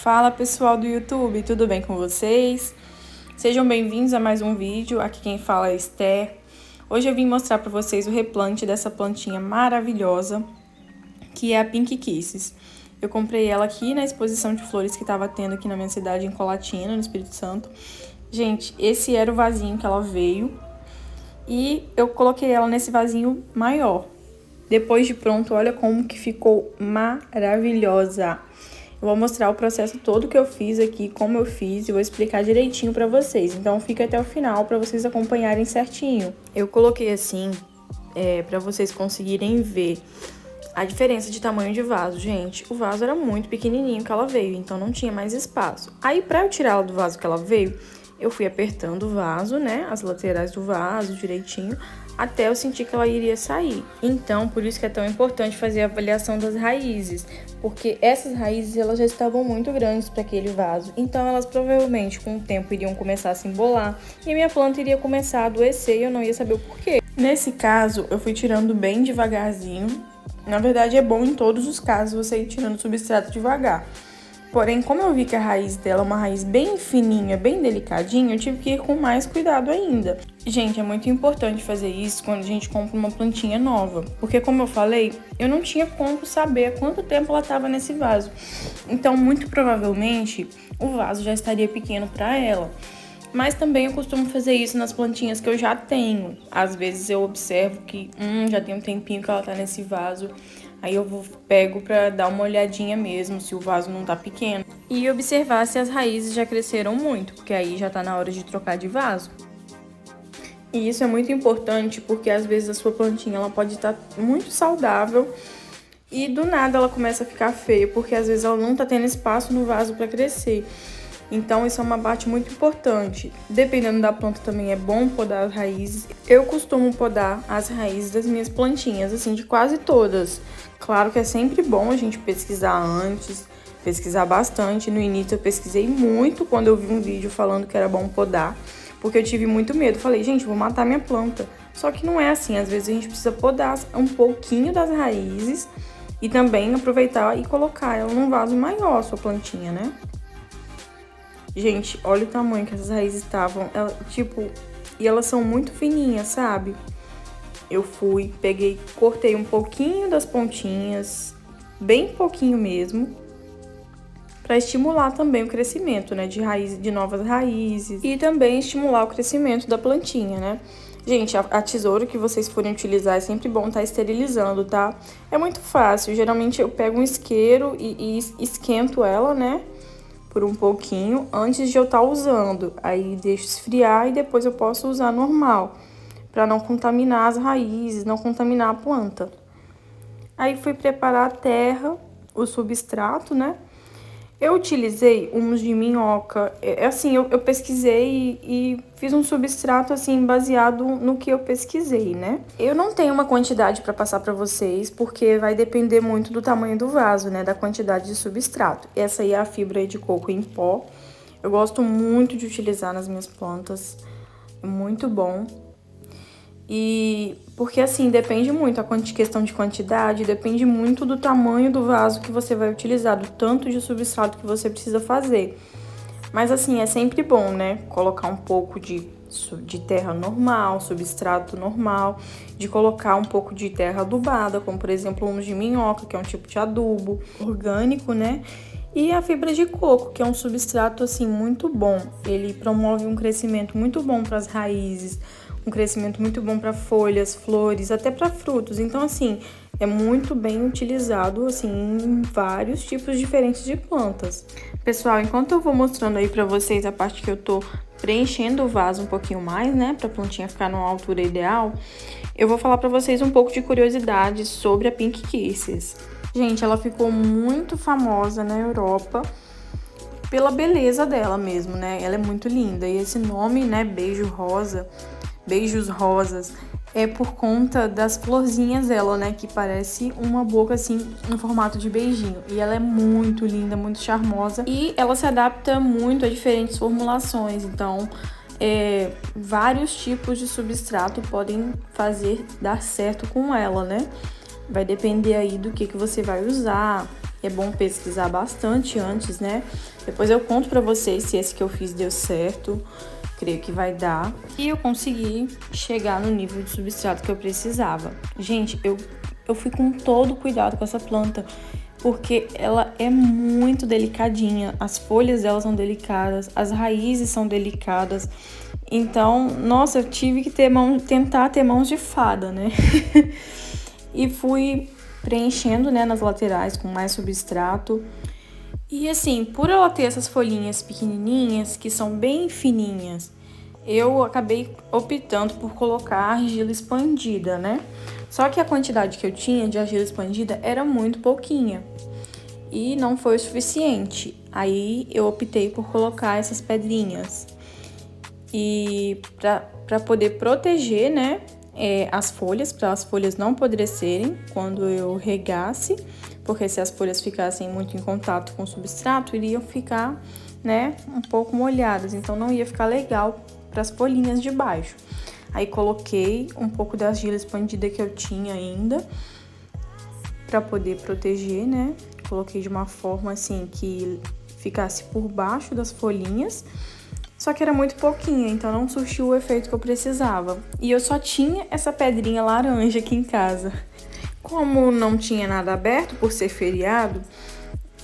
Fala pessoal do YouTube, tudo bem com vocês? Sejam bem-vindos a mais um vídeo, aqui quem fala é Esther. Hoje eu vim mostrar para vocês o replante dessa plantinha maravilhosa, que é a Pink Kisses. Eu comprei ela aqui na exposição de flores que estava tendo aqui na minha cidade, em Colatina, no Espírito Santo. Gente, esse era o vasinho que ela veio e eu coloquei ela nesse vasinho maior. Depois de pronto, olha como que ficou maravilhosa. Eu vou mostrar o processo todo que eu fiz aqui, como eu fiz, e vou explicar direitinho pra vocês. Então fica até o final pra vocês acompanharem certinho. Eu coloquei assim, pra vocês conseguirem ver a diferença de tamanho de vaso. Gente, o vaso era muito pequenininho que ela veio, então não tinha mais espaço. Aí pra eu tirar ela do vaso que ela veio, eu fui apertando o vaso, né, as laterais do vaso direitinho, até eu sentir que ela iria sair. Então, por isso que é tão importante fazer a avaliação das raízes, porque essas raízes elas já estavam muito grandes para aquele vaso, então elas provavelmente com o tempo iriam começar a se embolar e a minha planta iria começar a adoecer e eu não ia saber o porquê. Nesse caso, eu fui tirando bem devagarzinho. Na verdade, é bom em todos os casos você ir tirando o substrato devagar. Porém, como eu vi que a raiz dela é uma raiz bem fininha, bem delicadinha, eu tive que ir com mais cuidado ainda. Gente, é muito importante fazer isso quando a gente compra uma plantinha nova. Porque, como eu falei, eu não tinha como saber há quanto tempo ela estava nesse vaso. Então, muito provavelmente, o vaso já estaria pequeno para ela. Mas também eu costumo fazer isso nas plantinhas que eu já tenho. Às vezes eu observo que já tem um tempinho que ela tá nesse vaso. Aí eu pego pra dar uma olhadinha mesmo, se o vaso não tá pequeno. E observar se as raízes já cresceram muito, porque aí já tá na hora de trocar de vaso. E isso é muito importante, porque às vezes a sua plantinha ela pode estar muito saudável e do nada ela começa a ficar feia, porque às vezes ela não tá tendo espaço no vaso pra crescer. Então isso é uma parte muito importante. Dependendo da planta também é bom podar as raízes. Eu costumo podar as raízes das minhas plantinhas, assim, de quase todas. Claro que é sempre bom a gente pesquisar antes, pesquisar bastante. No início eu pesquisei muito quando eu vi um vídeo falando que era bom podar, porque eu tive muito medo. Falei, gente, vou matar minha planta. Só que não é assim, às vezes a gente precisa podar um pouquinho das raízes e também aproveitar e colocar ela num vaso maior, a sua plantinha, né? Gente, olha o tamanho que essas raízes estavam, e elas são muito fininhas, sabe? Eu fui, peguei, cortei um pouquinho das pontinhas, bem pouquinho mesmo, para estimular também o crescimento, né, de novas raízes e também estimular o crescimento da plantinha, né? Gente, a tesoura que vocês forem utilizar é sempre bom estar esterilizando, tá? É muito fácil, geralmente eu pego um isqueiro e esquento ela, né? Por um pouquinho antes de eu estar usando. Aí deixo esfriar e depois eu posso usar normal, para não contaminar as raízes, não contaminar a planta. Aí fui preparar a terra, o substrato, né? Eu utilizei humus de minhoca, assim, eu pesquisei e fiz um substrato, assim, baseado no que eu pesquisei, né? Eu não tenho uma quantidade para passar para vocês, porque vai depender muito do tamanho do vaso, né? Da quantidade de substrato. Essa aí é a fibra de coco em pó. Eu gosto muito de utilizar nas minhas plantas, é muito bom. E porque assim, depende muito, a questão de quantidade depende muito do tamanho do vaso que você vai utilizar, do tanto de substrato que você precisa fazer. Mas assim, é sempre bom, né? Colocar um pouco de terra normal, substrato normal, de colocar um pouco de terra adubada, como por exemplo humus de minhoca, que é um tipo de adubo orgânico, né? E a fibra de coco, que é um substrato assim muito bom. Ele promove um crescimento muito bom para as raízes, um crescimento muito bom para folhas, flores, até para frutos. Então, assim, é muito bem utilizado, assim, em vários tipos diferentes de plantas. Pessoal, enquanto eu vou mostrando aí para vocês a parte que eu tô preenchendo o vaso um pouquinho mais, né, para a plantinha ficar numa altura ideal, eu vou falar para vocês um pouco de curiosidades sobre a Pink Kisses. Gente, ela ficou muito famosa na Europa pela beleza dela mesmo, né? Ela é muito linda. E esse nome, né, beijos rosas, é por conta das florzinhas dela, né? Que parece uma boca, assim, no formato de beijinho. E ela é muito linda, muito charmosa. E ela se adapta muito a diferentes formulações. Então, vários tipos de substrato podem dar certo com ela, né? Vai depender aí do que você vai usar, é bom pesquisar bastante antes, né? Depois eu conto pra vocês se esse que eu fiz deu certo, creio que vai dar. E eu consegui chegar no nível de substrato que eu precisava. Gente, eu fui com todo cuidado com essa planta, porque ela é muito delicadinha, as folhas dela são delicadas, as raízes são delicadas. Então, nossa, eu tive que tentar ter mãos de fada, né? E fui preenchendo, né, nas laterais com mais substrato. E assim, por ela ter essas folhinhas pequenininhas, que são bem fininhas, eu acabei optando por colocar argila expandida, né? Só que a quantidade que eu tinha de argila expandida era muito pouquinha e não foi o suficiente. Aí eu optei por colocar essas pedrinhas. E para poder proteger, né, as folhas, para as folhas não apodrecerem quando eu regasse, porque se as folhas ficassem muito em contato com o substrato, iriam ficar, né, um pouco molhadas, então não ia ficar legal para as folhinhas de baixo. Aí coloquei um pouco da argila expandida que eu tinha ainda, para poder proteger, né, coloquei de uma forma assim que ficasse por baixo das folhinhas. Só que era muito pouquinha, então não surtiu o efeito que eu precisava. E eu só tinha essa pedrinha laranja aqui em casa. Como não tinha nada aberto por ser feriado,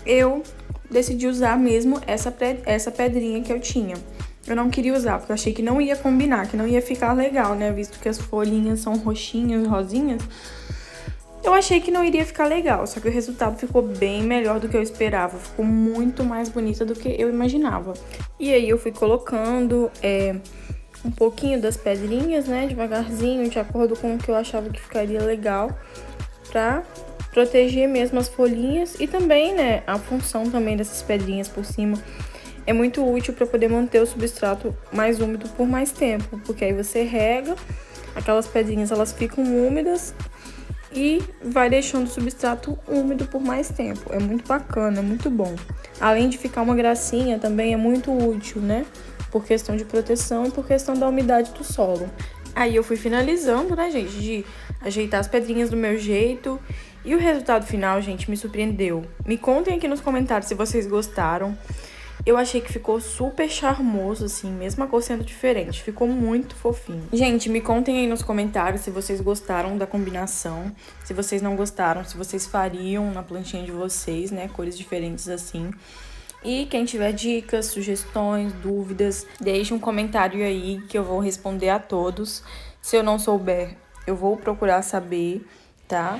eu decidi usar mesmo essa pedrinha que eu tinha. Eu não queria usar, porque eu achei que não ia combinar, que não ia ficar legal, né? Visto que as folhinhas são roxinhas, rosinhas. Eu achei que não iria ficar legal, só que o resultado ficou bem melhor do que eu esperava. Ficou muito mais bonita do que eu imaginava. E aí eu fui colocando um pouquinho das pedrinhas, né, devagarzinho, de acordo com o que eu achava que ficaria legal, pra proteger mesmo as folhinhas. E também, né, a função também dessas pedrinhas por cima é muito útil para poder manter o substrato mais úmido por mais tempo, porque aí você rega, aquelas pedrinhas elas ficam úmidas e vai deixando o substrato úmido por mais tempo. É muito bacana, é muito bom. Além de ficar uma gracinha, também é muito útil, né? Por questão de proteção e por questão da umidade do solo. Aí eu fui finalizando, né, gente, de ajeitar as pedrinhas do meu jeito. E o resultado final, gente, me surpreendeu. Me contem aqui nos comentários se vocês gostaram. Eu achei que ficou super charmoso, assim, mesmo a cor sendo diferente. Ficou muito fofinho. Gente, me contem aí nos comentários se vocês gostaram da combinação. Se vocês não gostaram, se vocês fariam na plantinha de vocês, né, cores diferentes assim. E quem tiver dicas, sugestões, dúvidas, deixe um comentário aí que eu vou responder a todos. Se eu não souber, eu vou procurar saber, tá?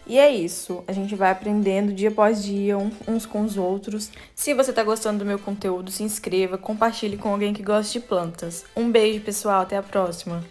E é isso, a gente vai aprendendo dia após dia uns com os outros. Se você tá gostando do meu conteúdo, se inscreva, compartilhe com alguém que gosta de plantas. Um beijo, pessoal, até a próxima!